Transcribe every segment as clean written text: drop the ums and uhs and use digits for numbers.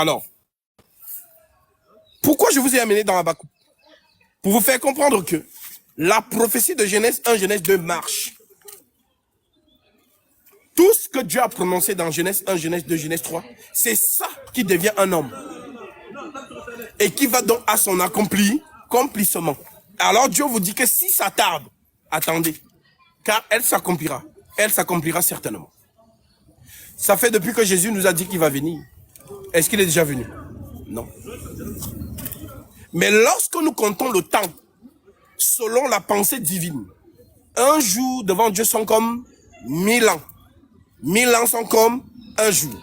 Alors, pourquoi je vous ai amené dans Habakkuk? Pour vous faire comprendre que la prophétie de Genèse 1, Genèse 2 marche. Tout ce que Dieu a prononcé dans Genèse 1, Genèse 2, Genèse 3, c'est ça qui devient un homme. Et qui va donc à son accomplissement. Alors Dieu vous dit que si ça tarde, attendez, car elle s'accomplira. Elle s'accomplira certainement. Ça fait depuis que Jésus nous a dit qu'il va venir. Est-ce qu'il est déjà venu? Non. Mais lorsque nous comptons le temps, selon la pensée divine, un jour devant Dieu sont comme 1000 ans. 1000 ans sont comme un jour.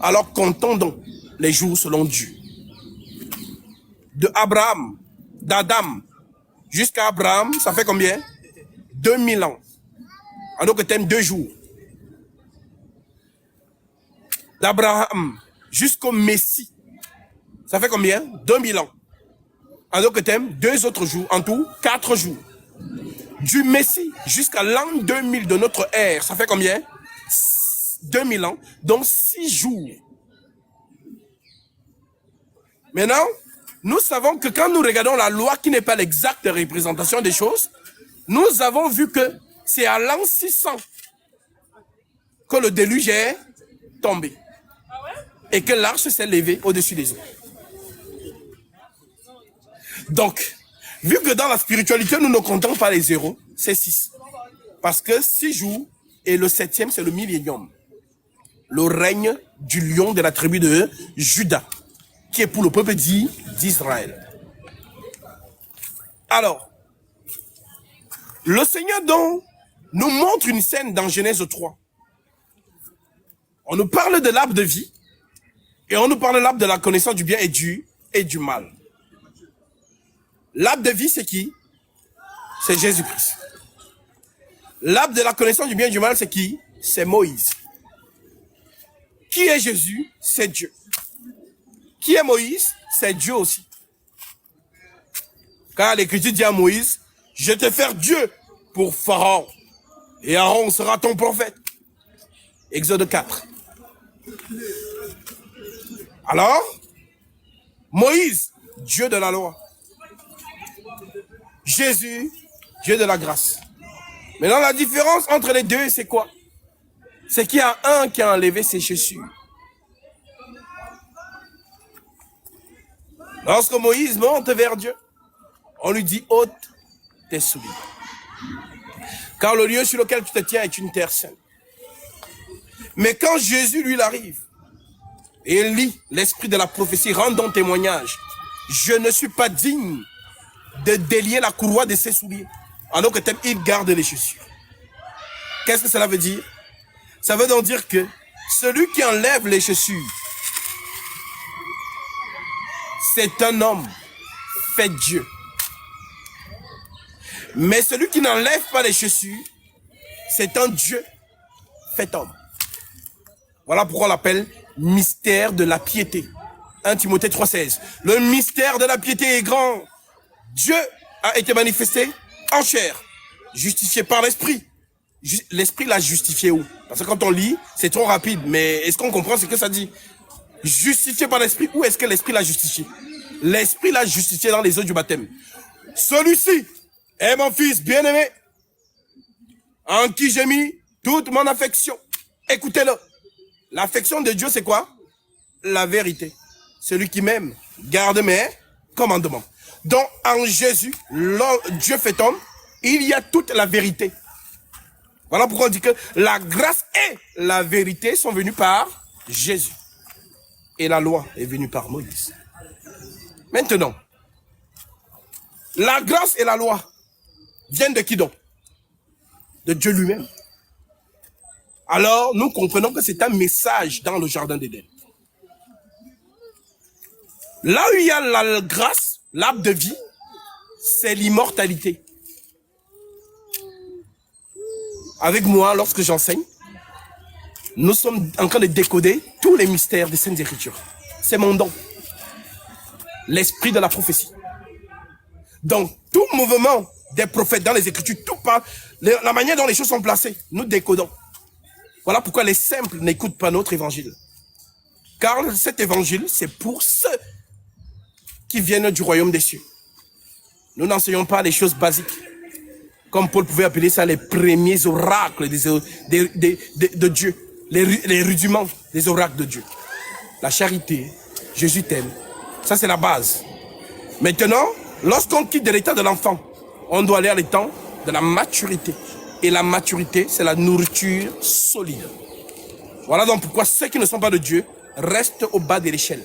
Alors comptons donc les jours selon Dieu. De Abraham, d'Adam jusqu'à Abraham, ça fait combien? 2000 ans. En d'autres termes, 2 jours. D'Abraham jusqu'au Messie, ça fait combien? 2000 ans. En d'autres termes, 2 autres jours. En tout, 4 jours. Du Messie jusqu'à l'an 2000 de notre ère, ça fait combien? 2000 ans, donc 6 jours. Maintenant, nous savons que quand nous regardons la loi qui n'est pas l'exacte représentation des choses, nous avons vu que c'est à l'an 600 que le déluge est tombé et que l'arche s'est levée au-dessus des eaux. Donc, vu que dans la spiritualité, nous ne comptons pas les zéros, c'est 6. Parce que 6 jours et le 7e, c'est le millénium. Le règne du lion de la tribu de Juda, qui est pour le peuple dit d'Israël. Alors, le Seigneur donc nous montre une scène dans Genèse 3. On nous parle de l'arbre de vie et on nous parle de l'arbre de la connaissance du bien et du mal. L'arbre de vie, c'est qui? C'est Jésus-Christ. L'arbre de la connaissance du bien et du mal, c'est qui? C'est Moïse. Qui est Jésus? C'est Dieu. Qui est Moïse? C'est Dieu aussi. Car l'Écriture dit à Moïse, je vais te faire Dieu pour Pharaon, et Aaron sera ton prophète. Exode 4. Alors, Moïse, Dieu de la loi. Jésus, Dieu de la grâce. Maintenant, la différence entre les deux, c'est quoi? C'est qu'il y a un qui a enlevé ses chaussures. Lorsque Moïse monte vers Dieu, on lui dit, ôte tes souliers. Car le lieu sur lequel tu te tiens est une terre sainte. Mais quand Jésus, lui, arrive, et il lit l'esprit de la prophétie, rendant témoignage, je ne suis pas digne de délier la courroie de ses souliers. En d'autres termes, il garde les chaussures. Qu'est-ce que cela veut dire? Ça veut donc dire que celui qui enlève les chaussures, c'est un homme fait Dieu. Mais celui qui n'enlève pas les chaussures, c'est un Dieu fait homme. Voilà pourquoi on l'appelle mystère de la piété. 1 Timothée 3,16. Le mystère de la piété est grand. Dieu a été manifesté en chair, justifié par l'esprit. L'esprit l'a justifié où? Parce que quand on lit, c'est trop rapide. Mais est-ce qu'on comprend ce que ça dit? Justifié par l'esprit, où est-ce que l'esprit l'a justifié? L'esprit l'a justifié dans les eaux du baptême. Celui-ci est mon fils bien-aimé, en qui j'ai mis toute mon affection. Écoutez-le. L'affection de Dieu, c'est quoi? La vérité. Celui qui m'aime garde mes commandements. Donc, en Jésus, Dieu fait homme, il y a toute la vérité. Voilà pourquoi on dit que la grâce et la vérité sont venues par Jésus. Et la loi est venue par Moïse. Maintenant, la grâce et la loi viennent de qui donc? De Dieu lui-même. Alors, nous comprenons que c'est un message dans le jardin d'Éden. Là où il y a la grâce, l'arbre de vie, c'est l'immortalité. Avec moi, lorsque j'enseigne, nous sommes en train de décoder tous les mystères des Saintes Écritures. C'est mon don. L'esprit de la prophétie. Donc, tout mouvement des prophètes dans les Écritures, tout parle, la manière dont les choses sont placées, nous décodons. Voilà pourquoi les simples n'écoutent pas notre évangile. Car cet évangile, c'est pour ceux qui viennent du royaume des cieux. Nous n'enseignons pas les choses basiques. Comme Paul pouvait appeler ça les premiers oracles de Dieu. Les rudiments des oracles de Dieu. La charité, Jésus t'aime. Ça, c'est la base. Maintenant, lorsqu'on quitte de l'état de l'enfant, on doit aller à l'état de la maturité. Et la maturité, c'est la nourriture solide. Voilà donc pourquoi ceux qui ne sont pas de Dieu restent au bas de l'échelle.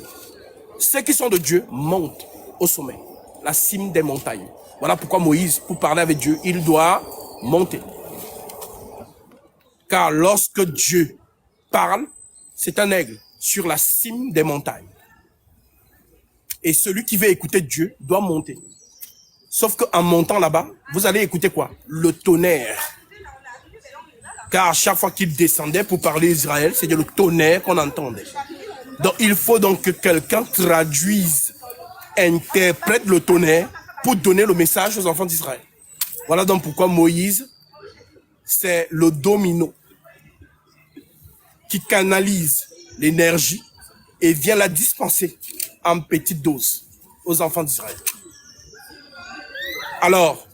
Ceux qui sont de Dieu montent au sommet, la cime des montagnes. Voilà pourquoi Moïse, pour parler avec Dieu, il doit monter. Car lorsque Dieu parle, c'est un aigle sur la cime des montagnes. Et celui qui veut écouter Dieu doit monter. Sauf qu'en montant là-bas, vous allez écouter quoi? Le tonnerre. Car chaque fois qu'il descendait pour parler Israël, c'était le tonnerre qu'on entendait. Donc il faut donc que quelqu'un traduise, interprète le tonnerre pour donner le message aux enfants d'Israël. Voilà donc pourquoi Moïse, c'est le domino qui canalise l'énergie et vient la dispenser en petite dose aux enfants d'Israël. Alors,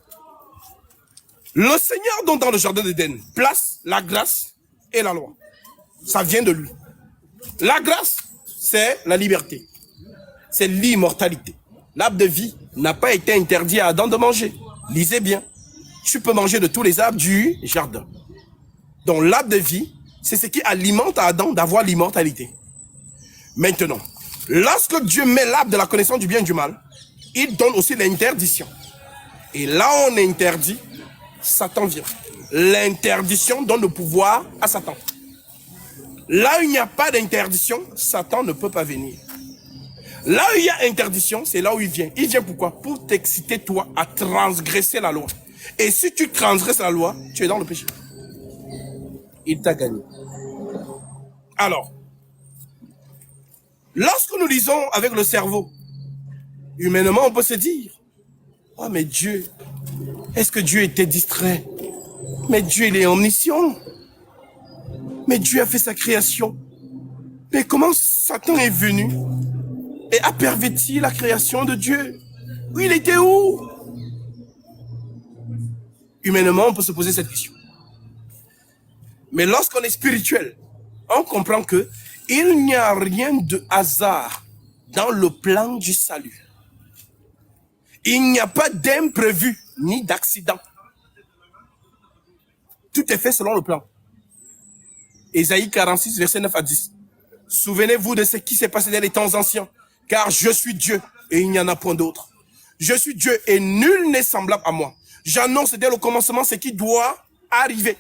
le Seigneur donc dans le jardin d'Éden place la grâce et la loi. Ça vient de lui. La grâce, c'est la liberté. C'est l'immortalité. L'arbre de vie n'a pas été interdit à Adam de manger. Lisez bien. Tu peux manger de tous les arbres du jardin. Donc l'arbre de vie, c'est ce qui alimente Adam d'avoir l'immortalité. Maintenant, lorsque Dieu met l'arbre de la connaissance du bien et du mal, il donne aussi l'interdiction. Et là où on interdit, Satan vient. L'interdiction donne le pouvoir à Satan. Là où il n'y a pas d'interdiction, Satan ne peut pas venir. Là où il y a interdiction, c'est là où il vient. Il vient pourquoi? Pour t'exciter toi à transgresser la loi. Et si tu transgresses la loi, tu es dans le péché. Il t'a gagné. Alors, lorsque nous lisons avec le cerveau, humainement, on peut se dire, oh mais Dieu, est-ce que Dieu était distrait? Mais Dieu, il est omniscient. Mais Dieu a fait sa création. Mais comment Satan est venu et a perverti la création de Dieu? Oui, il était où? Humainement, on peut se poser cette question. Mais lorsqu'on est spirituel, on comprend que il n'y a rien de hasard dans le plan du salut. Il n'y a pas d'imprévu ni d'accident. Tout est fait selon le plan. Ésaïe 46, verset 9 à 10. Souvenez-vous de ce qui s'est passé dans les temps anciens, car je suis Dieu et il n'y en a point d'autre. Je suis Dieu et nul n'est semblable à moi. J'annonce dès le commencement ce qui doit arriver.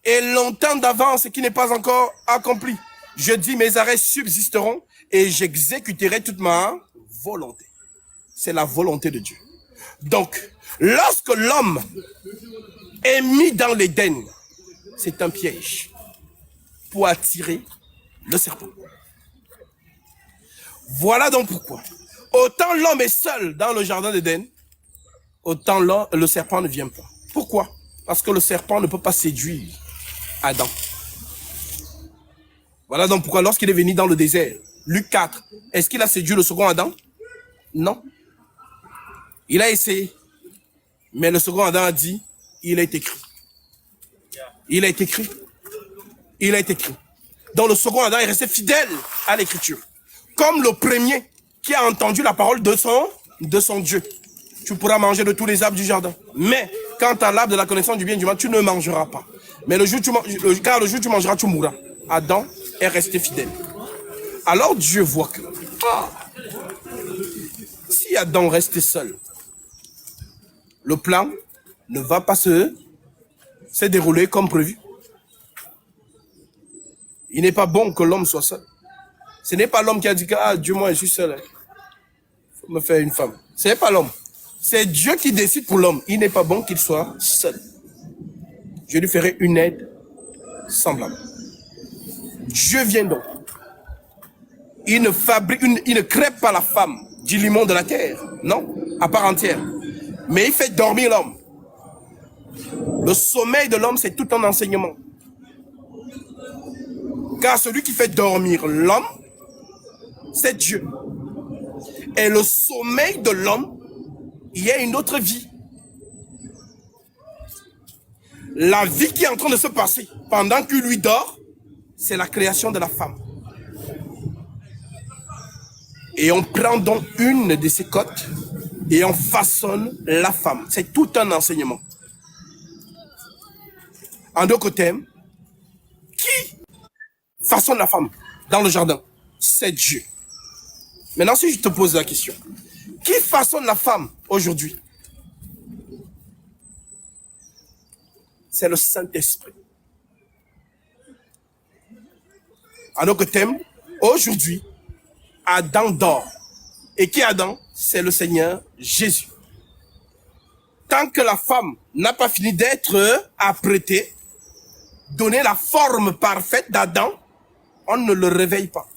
Et longtemps d'avance ce qui n'est pas encore accompli. Je dis mes arrêts subsisteront et j'exécuterai toute ma volonté. C'est la volonté de Dieu. Donc, lorsque l'homme est mis dans l'Éden, c'est un piège pour attirer le serpent. Voilà donc pourquoi. Autant l'homme est seul dans le jardin d'Éden, autant le serpent ne vient pas. Pourquoi? Parce que le serpent ne peut pas séduire Adam. Voilà donc pourquoi lorsqu'il est venu dans le désert, Luc 4, est-ce qu'il a séduit le second Adam? Non. Il a essayé. Mais le second Adam a dit, il est écrit. Il est écrit. Il est écrit. Donc le second Adam est resté fidèle à l'écriture. Comme le premier qui a entendu la parole de son Dieu. Tu pourras manger de tous les arbres du jardin. Mais quant à l'arbre de la connaissance du bien et du mal, tu ne mangeras pas. Mais car le jour où tu mangeras, tu mourras. Adam est resté fidèle. Alors Dieu voit que si Adam restait seul, le plan ne va pas se dérouler comme prévu. Il n'est pas bon que l'homme soit seul. Ce n'est pas l'homme qui a dit que Dieu, moi, je suis seul. Il faut me faire une femme. Ce n'est pas l'homme. C'est Dieu qui décide pour l'homme. Il n'est pas bon qu'il soit seul. Je lui ferai une aide semblable. Dieu vient donc. Il ne crée pas la femme du limon de la terre. Non, à part entière. Mais il fait dormir l'homme. Le sommeil de l'homme, c'est tout un enseignement. Car celui qui fait dormir l'homme c'est Dieu. Et le sommeil de l'homme, il y a une autre vie. La vie qui est en train de se passer pendant qu'il lui dort, c'est la création de la femme. Et on prend donc une de ces côtes et on façonne la femme. C'est tout un enseignement. En d'autres termes, qui façonne la femme dans le jardin? C'est Dieu. Maintenant, si je te pose la question, qui façonne la femme aujourd'hui? C'est le Saint-Esprit. En d'autres termes, aujourd'hui, Adam dort. Et qui est Adam? C'est le Seigneur Jésus. Tant que la femme n'a pas fini d'être apprêtée, donner la forme parfaite d'Adam, on ne le réveille pas.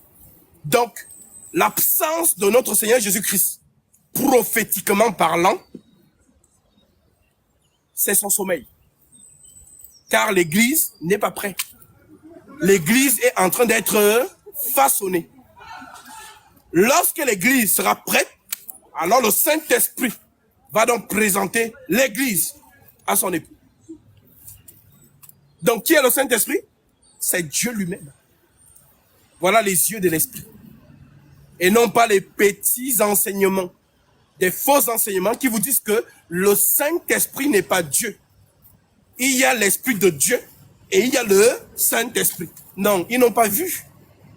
Donc, l'absence de notre Seigneur Jésus-Christ, prophétiquement parlant, c'est son sommeil. Car l'Église n'est pas prête. L'Église est en train d'être façonnée. Lorsque l'Église sera prête, alors le Saint-Esprit va donc présenter l'Église à son époux. Donc, qui est le Saint-Esprit? C'est Dieu lui-même. Voilà les yeux de l'Esprit. Et non pas les petits enseignements, des faux enseignements qui vous disent que le Saint-Esprit n'est pas Dieu. Il y a l'Esprit de Dieu et il y a le Saint-Esprit. Non, ils n'ont pas vu.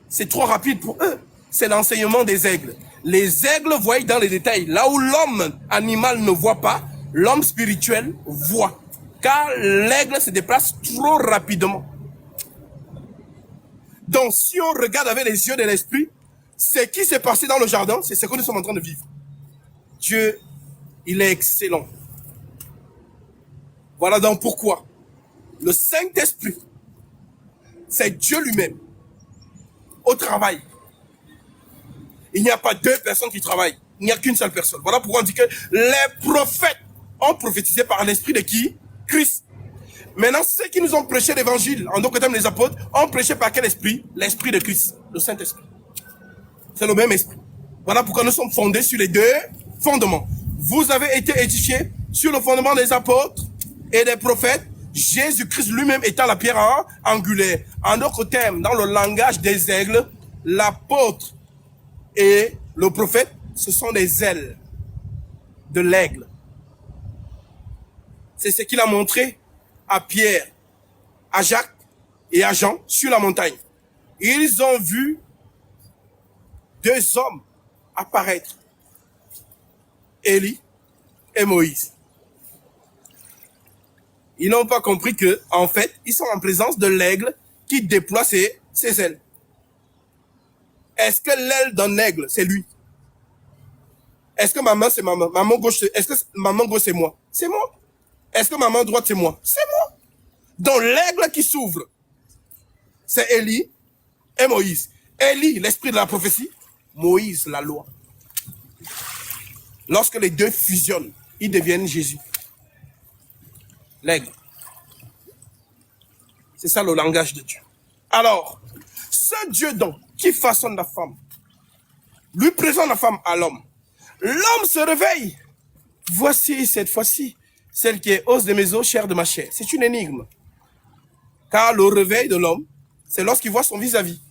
C'est trop rapide pour eux. C'est l'enseignement des aigles. Les aigles voient dans les détails. Là où l'homme animal ne voit pas, l'homme spirituel voit. Car l'aigle se déplace trop rapidement. Donc, si on regarde avec les yeux de l'esprit, ce qui s'est passé dans le jardin, c'est ce que nous sommes en train de vivre. Dieu, il est excellent. Voilà donc pourquoi le Saint-Esprit, c'est Dieu lui-même, au travail. Il n'y a pas deux personnes qui travaillent. Il n'y a qu'une seule personne. Voilà pourquoi on dit que les prophètes ont prophétisé par l'esprit de qui? Christ. Maintenant, ceux qui nous ont prêché l'évangile, en d'autres termes les apôtres, ont prêché par quel esprit? L'esprit de Christ, le Saint-Esprit. C'est le même esprit. Voilà pourquoi nous sommes fondés sur les deux fondements. Vous avez été édifiés sur le fondement des apôtres et des prophètes, Jésus-Christ lui-même étant la pierre angulaire. En d'autres termes, dans le langage des aigles, l'apôtre et le prophète, ce sont des ailes de l'aigle. C'est ce qu'il a montré à Pierre, à Jacques et à Jean sur la montagne. Ils ont vu deux hommes apparaître, Élie et Moïse. Ils n'ont pas compris que, en fait, ils sont en présence de l'aigle qui déploie ses ailes. Est-ce que l'aile d'un aigle, c'est lui? Est-ce que ma main, c'est ma main? Ma main gauche, est-ce que ma main gauche, c'est moi? C'est moi. Est-ce que ma main droite, c'est moi? C'est moi. Donc l'aigle qui s'ouvre, c'est Élie et Moïse. Élie, l'esprit de la prophétie. Moïse, la loi. Lorsque les deux fusionnent, ils deviennent Jésus. L'aigle. C'est ça le langage de Dieu. Alors, ce Dieu donc, qui façonne la femme, lui présente la femme à l'homme. L'homme se réveille. Voici cette fois-ci, celle qui est os de mes os, chair de ma chair. C'est une énigme. Car le réveil de l'homme, c'est lorsqu'il voit son vis-à-vis.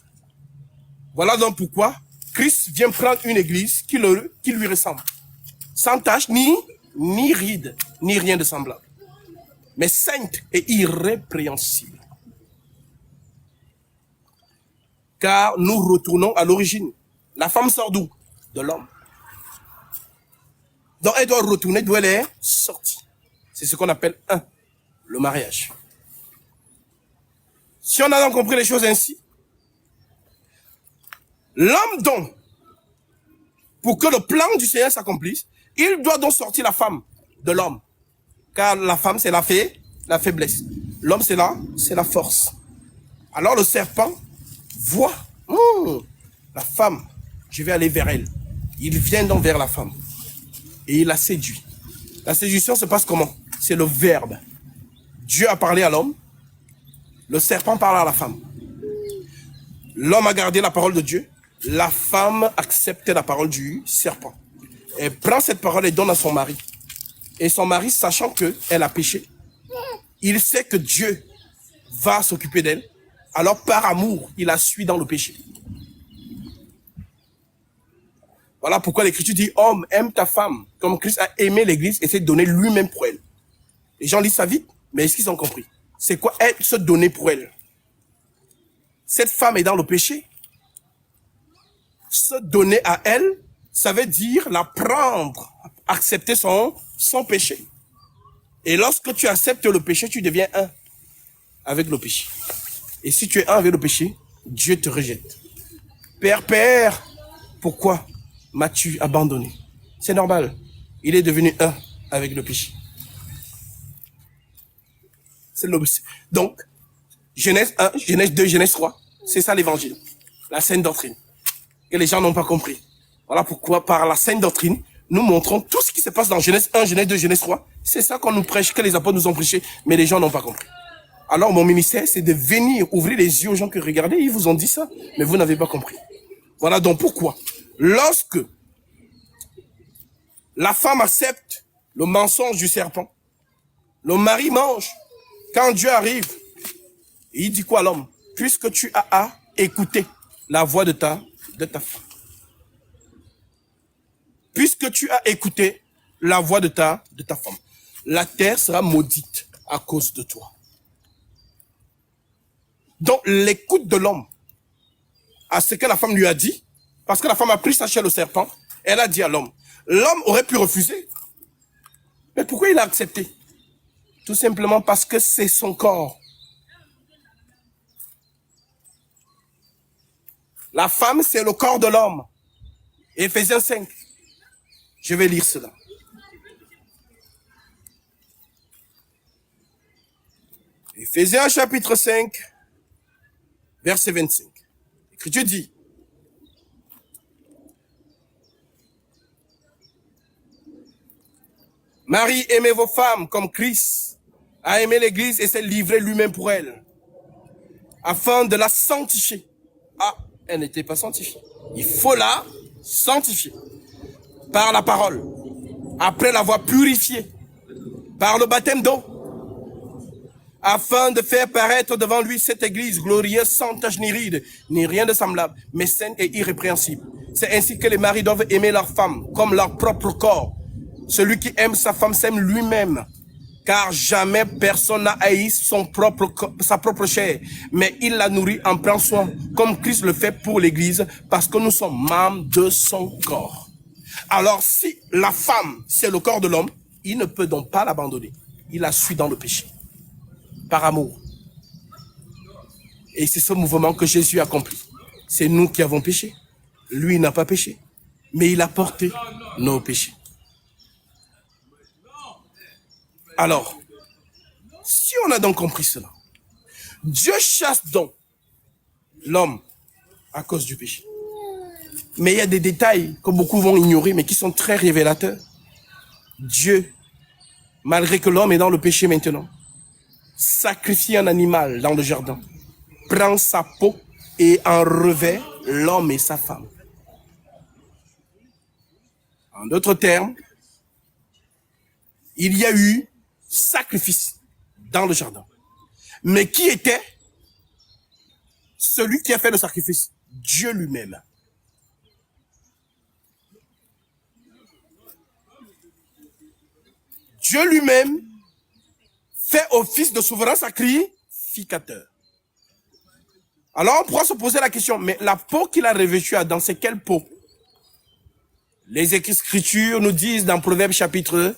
Voilà donc pourquoi Christ vient prendre une église qui lui ressemble. Sans tache, ni ride, ni rien de semblable. Mais sainte et irrépréhensible. Car nous retournons à l'origine. La femme sort d'où? De l'homme. Donc elle doit retourner d'où elle est sortie. C'est ce qu'on appelle le mariage. Si on a donc compris les choses ainsi, l'homme donc, pour que le plan du Seigneur s'accomplisse, il doit donc sortir la femme de l'homme. Car la femme, c'est la faiblesse. L'homme, c'est la force. Alors le serpent voit, la femme, je vais aller vers elle. Il vient donc vers la femme. Et il la séduit. La séduction se passe comment? C'est le verbe. Dieu a parlé à l'homme. Le serpent parle à la femme. L'homme a gardé la parole de Dieu. la femme accepte la parole du serpent. Elle prend cette parole et donne à son mari. Et son mari, sachant qu'elle a péché, il sait que Dieu va s'occuper d'elle. Alors, par amour, il la suit dans le péché. Voilà pourquoi l'Écriture dit, homme, aime ta femme, comme Christ a aimé l'Église et s'est donné lui-même pour elle. Les gens lisent ça vite, mais est-ce qu'ils ont compris? C'est quoi être se donner pour elle? Cette femme est dans le péché. Se donner à elle, ça veut dire la prendre, accepter son péché. Et lorsque tu acceptes le péché, tu deviens un avec le péché. Et si tu es un avec le péché, Dieu te rejette. Père, pourquoi m'as-tu abandonné? C'est normal. Il est devenu un avec le péché. C'est l'obsession. Donc, Genèse 1, Genèse 2, Genèse 3, c'est ça l'évangile. La sainte doctrine. Que les gens n'ont pas compris. Voilà pourquoi, par la sainte doctrine, nous montrons tout ce qui se passe dans Genèse 1, Genèse 2, Genèse 3. C'est ça qu'on nous prêche, que les apôtres nous ont prêché, mais les gens n'ont pas compris. Alors, mon ministère, c'est de venir ouvrir les yeux aux gens que regardez, ils vous ont dit ça, mais vous n'avez pas compris. Voilà donc pourquoi, lorsque la femme accepte le mensonge du serpent, le mari mange. Quand Dieu arrive, il dit quoi à l'homme? Puisque tu as écouté la voix de ta femme. Puisque tu as écouté la voix de ta femme, la terre sera maudite à cause de toi. Donc, l'écoute de l'homme à ce que la femme lui a dit, parce que la femme a pris sa chair au serpent, elle a dit à l'homme. L'homme aurait pu refuser. Mais pourquoi il a accepté? Tout simplement parce que c'est son corps. La femme, c'est le corps de l'homme. Éphésiens 5. Je vais lire cela. Éphésiens chapitre 5, verset 25. L'Écriture dit, Marie, aimez vos femmes comme Christ a aimé l'Église et s'est livré lui-même pour elle, afin de la sanctifier. Ah, elle n'était pas sanctifiée. Il faut la sanctifier par la parole, après l'avoir purifiée par le baptême d'eau, afin de faire paraître devant lui cette Église glorieuse, sans tache ni ride, ni rien de semblable, mais sainte et irrépréhensible. C'est ainsi que les maris doivent aimer leur femme comme leur propre corps. Celui qui aime sa femme s'aime lui-même, car jamais personne n'a haï sa propre chair, mais il la nourrit en prend soin, comme Christ le fait pour l'Église, parce que nous sommes membres de son corps. Alors si la femme, c'est le corps de l'homme, il ne peut donc pas l'abandonner. Il la suit dans le péché, par amour. Et c'est ce mouvement que Jésus a accompli. C'est nous qui avons péché. Lui n'a pas péché, mais il a porté nos péchés. Alors, si on a donc compris cela, Dieu chasse donc l'homme à cause du péché. Mais il y a des détails que beaucoup vont ignorer, mais qui sont très révélateurs. Dieu, malgré que l'homme est dans le péché maintenant, sacrifie un animal dans le jardin, prend sa peau et en revêt l'homme et sa femme. En d'autres termes, il y a eu sacrifice dans le jardin. Mais qui était celui qui a fait le sacrifice? Dieu lui-même. Dieu lui-même fait office de souverain sacrificateur. Alors on pourra se poser la question, mais la peau qu'il a revêtue Adam, c'est quelle peau? Les Écritures nous disent dans Proverbe chapitre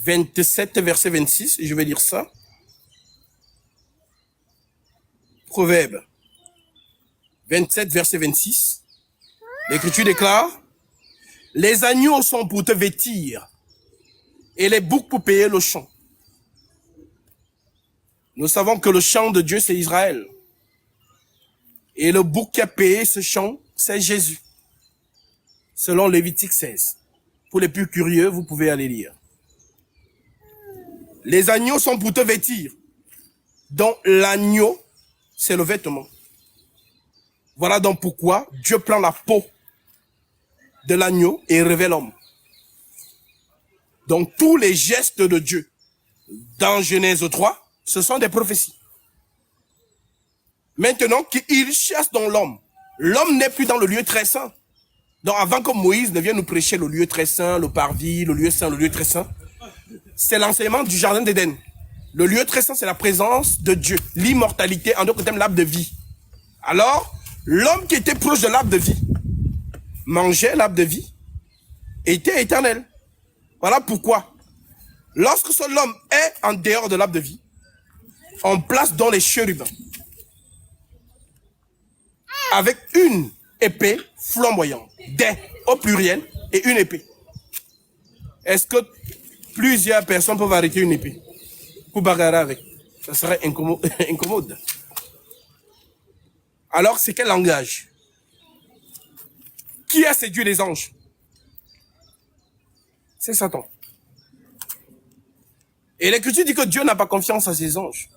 27, verset 26, et je vais lire ça. Proverbe 27, verset 26. L'Écriture déclare, « Les agneaux sont pour te vêtir, et les boucs pour payer le champ. » Nous savons que le champ de Dieu, c'est Israël. Et le bouc qui a payé ce champ, c'est Jésus. Selon Lévitique 16. Pour les plus curieux, vous pouvez aller lire. Les agneaux sont pour te vêtir. Donc l'agneau, c'est le vêtement. Voilà donc pourquoi Dieu prend la peau de l'agneau et révèle l'homme. Donc tous les gestes de Dieu dans Genèse 3, ce sont des prophéties. Maintenant qu'il chasse dans l'homme, l'homme n'est plus dans le lieu très saint. Donc avant que Moïse ne vienne nous prêcher le lieu très saint, le parvis, le lieu saint, le lieu très saint, c'est l'enseignement du jardin d'Éden. Le lieu très saint, c'est la présence de Dieu, l'immortalité, en d'autres termes, l'arbre de vie. Alors, l'homme qui était proche de l'arbre de vie, mangeait l'arbre de vie, était éternel. Voilà pourquoi, lorsque seul l'homme est en dehors de l'arbre de vie, on place dans les chérubins, avec une épée flamboyante, des au pluriel et une épée. Est-ce que plusieurs personnes peuvent arrêter une épée pour bagarrer avec? Ça serait incommode. Alors, c'est quel langage? Qui a séduit les anges? C'est Satan. Et l'Écriture dit que Dieu n'a pas confiance à ses anges.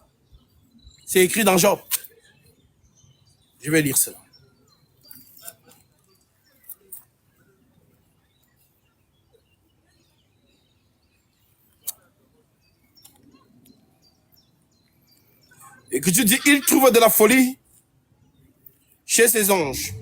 C'est écrit dans Job. Je vais lire cela. L'Écriture dit, il trouve de la folie chez ses anges.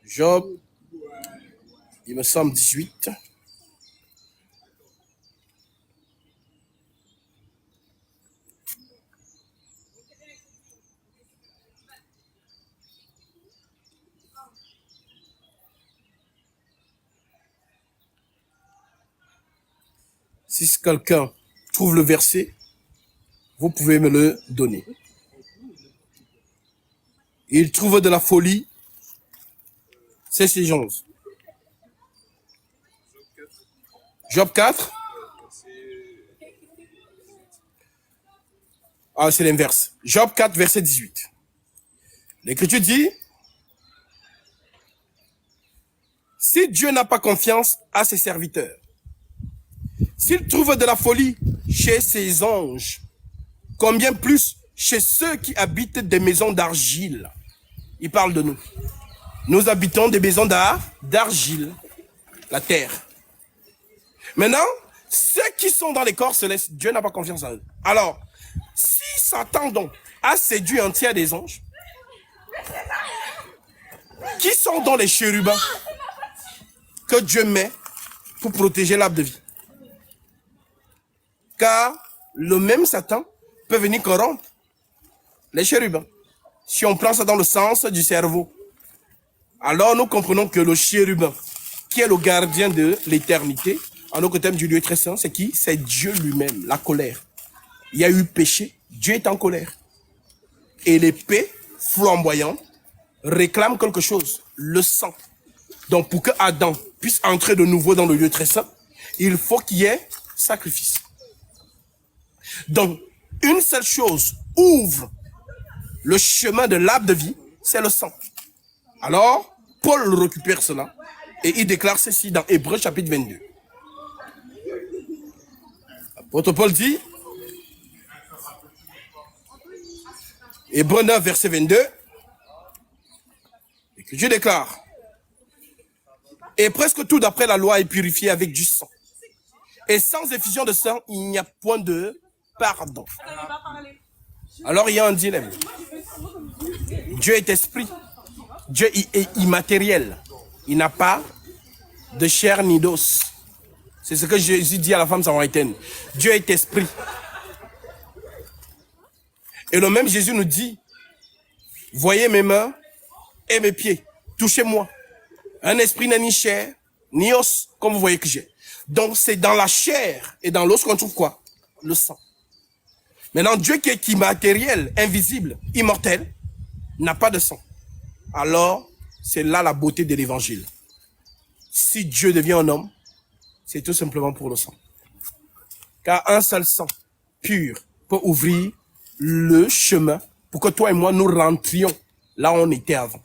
Job, il me semble 18. Si quelqu'un trouve le verset, vous pouvez me le donner. Il trouve de la folie, c'est ces gens. Job 4. Ah, c'est l'inverse. Job 4, verset 18. L'Écriture dit, si Dieu n'a pas confiance à ses serviteurs, s'il trouve de la folie chez ses anges, combien plus chez ceux qui habitent des maisons d'argile? Il parle de nous. Nous habitons des maisons d'argile, la terre. Maintenant, ceux qui sont dans les corps célestes, Dieu n'a pas confiance en eux. Alors, si Satan donc a séduit un tiers des anges, qui sont dans les chérubins que Dieu met pour protéger l'arbre de vie? Car le même Satan peut venir corrompre les chérubins. Si on prend ça dans le sens du cerveau, alors nous comprenons que le chérubin, qui est le gardien de l'éternité, en autre terme du lieu très saint, c'est qui? C'est Dieu lui-même, la colère. Il y a eu péché, Dieu est en colère. Et l'épée flamboyante réclame quelque chose, le sang. Donc pour que Adam puisse entrer de nouveau dans le lieu très saint, il faut qu'il y ait sacrifice. Donc, une seule chose ouvre le chemin de l'arbre de vie, c'est le sang. Alors, Paul récupère cela et il déclare ceci dans Hébreux chapitre 22. L'apôtre Paul dit, Hébreux 9, verset 22, et que Dieu déclare, et presque tout d'après la loi est purifié avec du sang. Et sans effusion de sang, il n'y a point de pardon. Alors il y a un dilemme. Dieu est esprit. Dieu est immatériel. Il n'a pas de chair ni d'os. C'est ce que Jésus dit à la femme samaritaine. Dieu est esprit. Et le même Jésus nous dit, voyez mes mains et mes pieds, touchez-moi. Un esprit n'a ni chair, ni os, comme vous voyez que j'ai. Donc c'est dans la chair et dans l'os qu'on trouve quoi? Le sang. Maintenant, Dieu qui est immatériel, invisible, immortel, n'a pas de sang. Alors, c'est là la beauté de l'évangile. Si Dieu devient un homme, c'est tout simplement pour le sang. Car un seul sang pur peut ouvrir le chemin pour que toi et moi nous rentrions là où on était avant.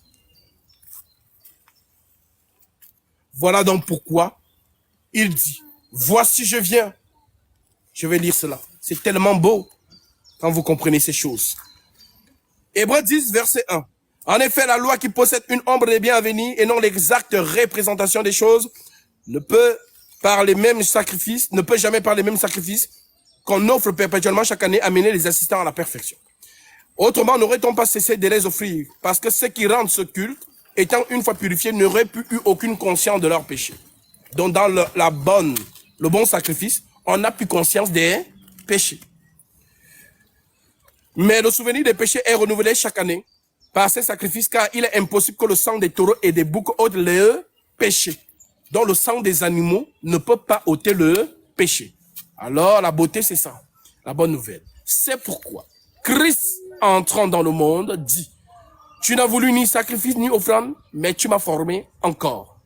Voilà donc pourquoi il dit, voici je viens. Je vais lire cela. C'est tellement beau quand vous comprenez ces choses. Hébreux 10, verset 1. En effet, la loi qui possède une ombre des biens à venir et non l'exacte représentation des choses ne peut jamais par les mêmes sacrifices qu'on offre perpétuellement chaque année amener les assistants à la perfection. Autrement, n'aurait-on pas cessé de les offrir parce que ceux qui rendent ce culte, étant une fois purifiés, n'auraient plus eu aucune conscience de leur péché. Donc dans le bon sacrifice, on n'a plus conscience des péchés. Mais le souvenir des péchés est renouvelé chaque année par ces sacrifices, car il est impossible que le sang des taureaux et des boucs ôte le péché. Donc le sang des animaux ne peut pas ôter le péché. Alors la beauté, c'est ça, la bonne nouvelle. C'est pourquoi Christ, entrant dans le monde, dit, tu n'as voulu ni sacrifice ni offrande, mais tu m'as formé encore.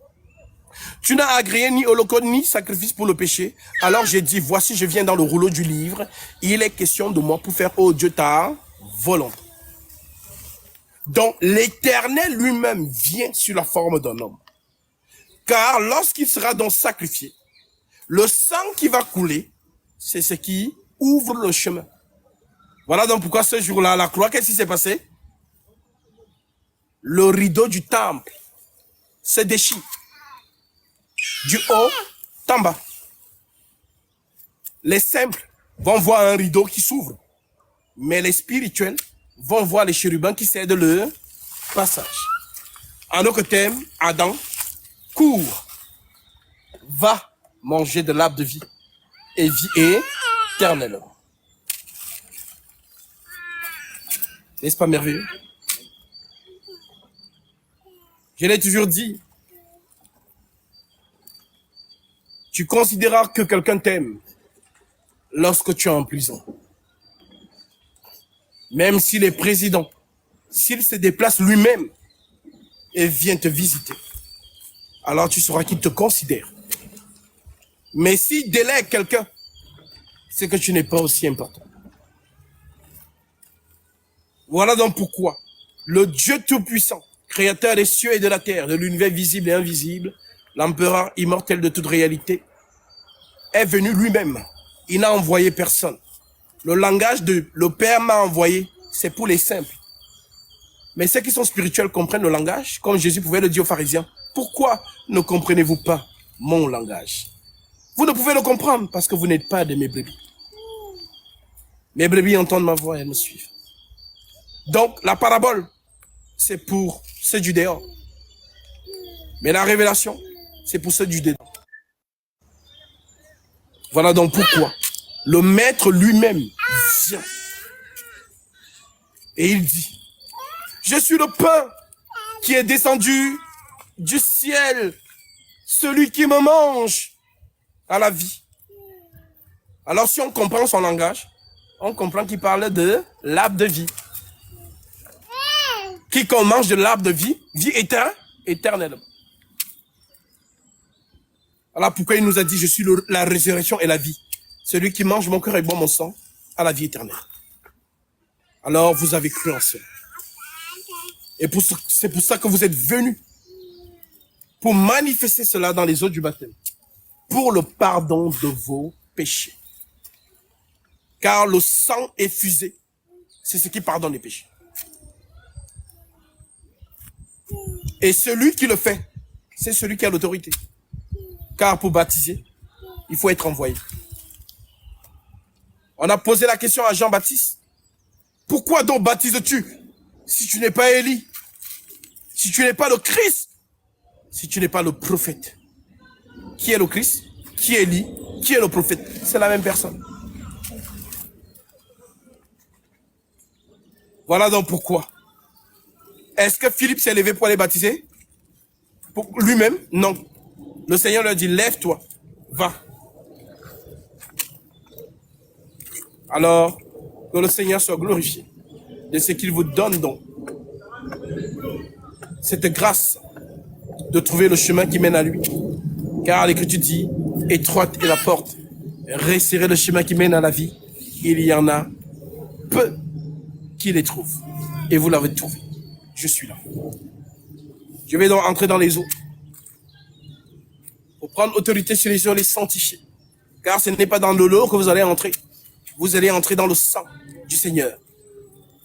Tu n'as agréé ni holocauste ni sacrifice pour le péché. Alors j'ai dit, voici je viens dans le rouleau du livre. Il est question de moi pour faire, oh Dieu, ta volonté. Donc l'Éternel lui-même vient sur la forme d'un homme. Car lorsqu'il sera donc sacrifié, le sang qui va couler, c'est ce qui ouvre le chemin. Voilà donc pourquoi ce jour-là, à la croix, qu'est-ce qui s'est passé? Le rideau du temple se déchire. Du haut en bas. Les simples vont voir un rideau qui s'ouvre, mais les spirituels vont voir les chérubins qui cèdent le passage. En autre terme, Adam court, va manger de l'arbre de vie et vit éternellement. N'est-ce pas merveilleux? Je l'ai toujours dit, tu considéreras que quelqu'un t'aime lorsque tu es en prison. Même s'il est président, s'il se déplace lui-même et vient te visiter, alors tu sauras qu'il te considère. Mais s'il délègue quelqu'un, c'est que tu n'es pas aussi important. Voilà donc pourquoi le Dieu Tout-Puissant, créateur des cieux et de la terre, de l'univers visible et invisible, l'empereur immortel de toute réalité, est venu lui-même. Il n'a envoyé personne. Le langage de le Père m'a envoyé, c'est pour les simples. Mais ceux qui sont spirituels comprennent le langage, comme Jésus pouvait le dire aux pharisiens. Pourquoi ne comprenez-vous pas mon langage? Vous ne pouvez le comprendre parce que vous n'êtes pas de mes brebis. Mes brebis entendent ma voix et elles me suivent. Donc, la parabole, c'est pour ceux du dehors. Mais la révélation, c'est pour ceux du dedans. Voilà donc pourquoi le maître lui-même vient. Et il dit, je suis le pain qui est descendu du ciel, celui qui me mange à la vie. Alors si on comprend son langage, on comprend qu'il parle de l'arbre de vie. Quiconque mange de l'arbre de vie, vit éternellement. Voilà pourquoi il nous a dit, je suis la résurrection et la vie. Celui qui mange mon cœur et boit mon sang a la vie éternelle. Alors vous avez cru en cela. Et c'est pour ça que vous êtes venus. Pour manifester cela dans les eaux du baptême. Pour le pardon de vos péchés. Car le sang effusé, c'est ce qui pardonne les péchés. Et celui qui le fait, c'est celui qui a l'autorité. Car pour baptiser, il faut être envoyé. On a posé la question à Jean-Baptiste. Pourquoi donc baptises-tu si tu n'es pas Élie? Si tu n'es pas le Christ? Si tu n'es pas le prophète? Qui est le Christ? Qui est Élie? Qui est le prophète? C'est la même personne. Voilà donc pourquoi. Est-ce que Philippe s'est levé pour aller baptiser? Pour lui-même? Non. Le Seigneur leur dit, lève-toi, va. Alors, que le Seigneur soit glorifié de ce qu'il vous donne donc. Cette grâce de trouver le chemin qui mène à lui. Car l'Écriture dit, étroite est la porte, resserrez le chemin qui mène à la vie. Il y en a peu qui les trouvent. Et vous l'avez trouvé. Je suis là. Je vais donc entrer dans les eaux. pour prendre autorité sur les eaux, les sanctifier. Car ce n'est pas dans l'eau que vous allez entrer. Vous allez entrer dans le sang du Seigneur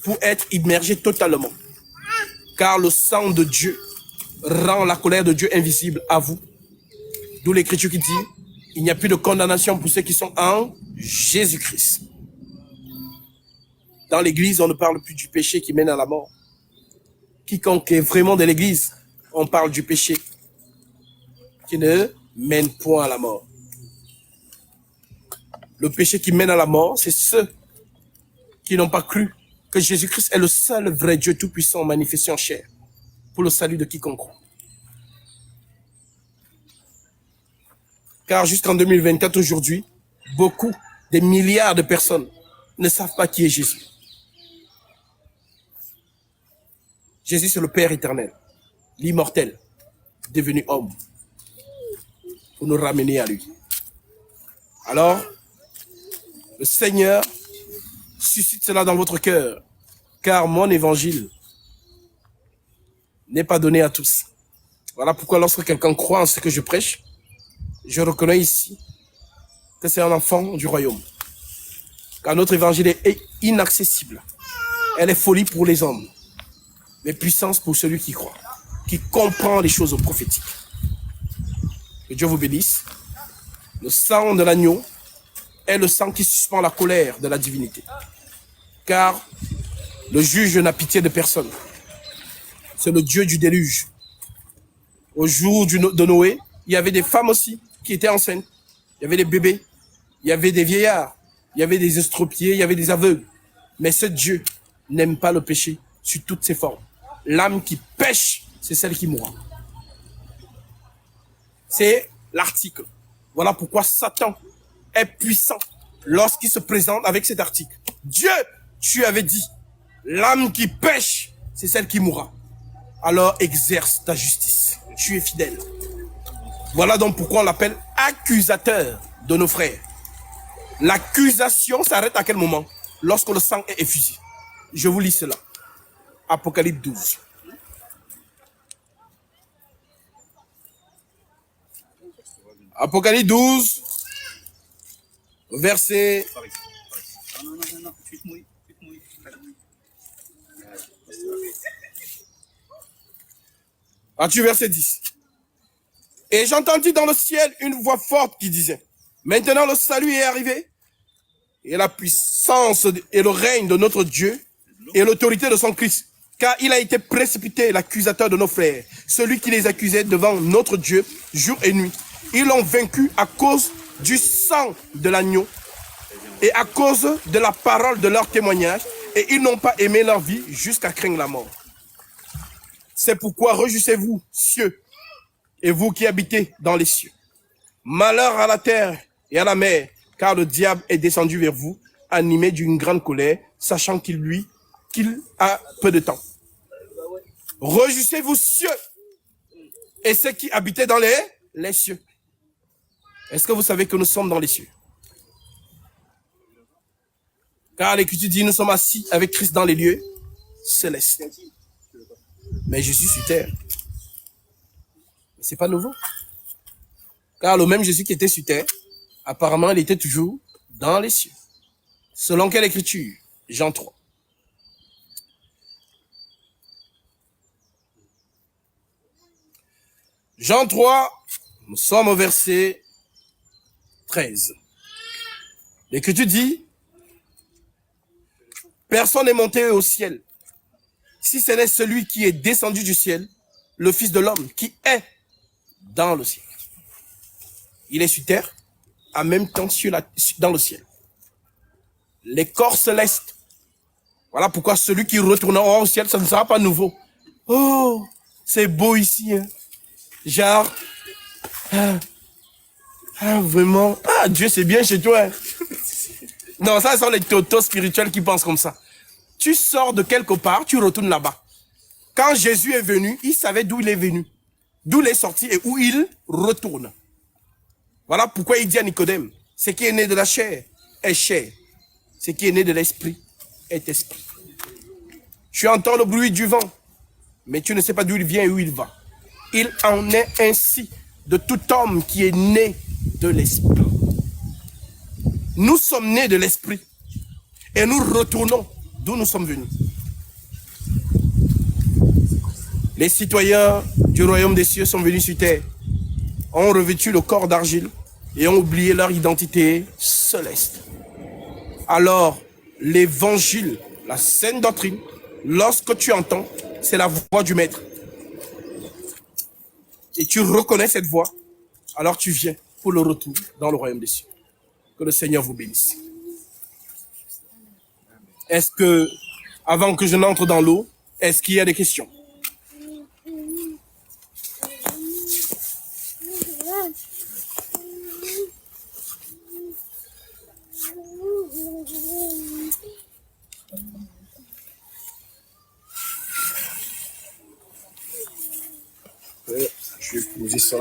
pour être immergé totalement. Car le sang de Dieu rend la colère de Dieu invisible à vous. D'où l'écriture qui dit, il n'y a plus de condamnation pour ceux qui sont en Jésus-Christ. Dans l'église, on ne parle plus du péché qui mène à la mort. Quiconque est vraiment de l'église, on parle du péché qui ne mène point à la mort. Le péché qui mène à la mort, c'est ceux qui n'ont pas cru que Jésus-Christ est le seul vrai Dieu tout-puissant manifesté en chair pour le salut de quiconque croit. Car jusqu'en 2024, aujourd'hui, beaucoup, des milliards de personnes ne savent pas qui est Jésus. Jésus, c'est le Père éternel, l'immortel, devenu homme, pour nous ramener à lui. Alors, le Seigneur suscite cela dans votre cœur, car mon évangile n'est pas donné à tous. Voilà pourquoi lorsque quelqu'un croit en ce que je prêche, je reconnais ici que c'est un enfant du royaume. Car notre évangile est inaccessible. Elle est folie pour les hommes, mais puissance pour celui qui croit, qui comprend les choses prophétiques. Que Dieu vous bénisse. Le sang de l'agneau est le sang qui suspend la colère de la divinité. Car le juge n'a pitié de personne. C'est le Dieu du déluge. Au jour de Noé, il y avait des femmes aussi qui étaient enceintes. Il y avait des bébés, il y avait des vieillards, il y avait des estropiés, il y avait des aveugles. Mais ce Dieu n'aime pas le péché sous toutes ses formes. L'âme qui pêche, c'est celle qui mourra. C'est l'article. Voilà pourquoi Satan est puissant lorsqu'il se présente avec cet article. Dieu, tu avais dit, l'âme qui pêche, c'est celle qui mourra. Alors exerce ta justice. Tu es fidèle. Voilà donc pourquoi on l'appelle accusateur de nos frères. L'accusation s'arrête à quel moment? Lorsque le sang est effusé. Je vous lis cela. Apocalypse 12. Apocalypse 12, verset... As-tu verset 10? Et j'entendis dans le ciel une voix forte qui disait, maintenant le salut est arrivé, et la puissance et le règne de notre Dieu, et l'autorité de son Christ, car il a été précipité l'accusateur de nos frères, celui qui les accusait devant notre Dieu jour et nuit. Ils l'ont vaincu à cause du sang de l'agneau et à cause de la parole de leur témoignage, et ils n'ont pas aimé leur vie jusqu'à craindre la mort. C'est pourquoi réjouissez-vous, cieux, et vous qui habitez dans les cieux. Malheur à la terre et à la mer, car le diable est descendu vers vous, animé d'une grande colère, sachant qu'il a peu de temps. Réjouissez-vous, cieux, et ceux qui habitaient dans les cieux. Est-ce que vous savez que nous sommes dans les cieux? Car l'Écriture dit, nous sommes assis avec Christ dans les lieux célestes. Mais Jésus sur terre. C'est pas nouveau. Car le même Jésus qui était sur terre, apparemment, il était toujours dans les cieux. Selon quelle écriture? Jean 3. Jean 3, nous sommes au verset 13. L'Écriture dit, personne n'est monté au ciel, si ce n'est celui qui est descendu du ciel, le Fils de l'homme, qui est dans le ciel. Il est sur terre, en même temps dans le ciel. Les corps célestes. Voilà pourquoi celui qui retournera au ciel, ça ne sera pas nouveau. Oh, c'est beau ici. Hein. Genre, vraiment, Dieu c'est bien chez toi. Hein. Non, ça, ce sont les totos spirituels qui pensent comme ça. Tu sors de quelque part, tu retournes là-bas. Quand Jésus est venu, il savait d'où il est venu, d'où il est sorti et où il retourne. Voilà pourquoi il dit à Nicodème, ce qui est né de la chair est chair, ce qui est né de l'esprit est esprit. Tu entends le bruit du vent, mais tu ne sais pas d'où il vient et où il va. Il en est ainsi de tout homme qui est né de l'Esprit. Nous sommes nés de l'Esprit et nous retournons d'où nous sommes venus. Les citoyens du royaume des cieux sont venus sur terre, ont revêtu le corps d'argile et ont oublié leur identité céleste. Alors, l'évangile, la saine doctrine, lorsque tu entends, c'est la voix du maître. Et tu reconnais cette voix, alors tu viens pour le retour dans le royaume des cieux. Que le Seigneur vous bénisse. Est-ce que, avant que je n'entre dans l'eau, est-ce qu'il y a des questions? Je vais poser ça.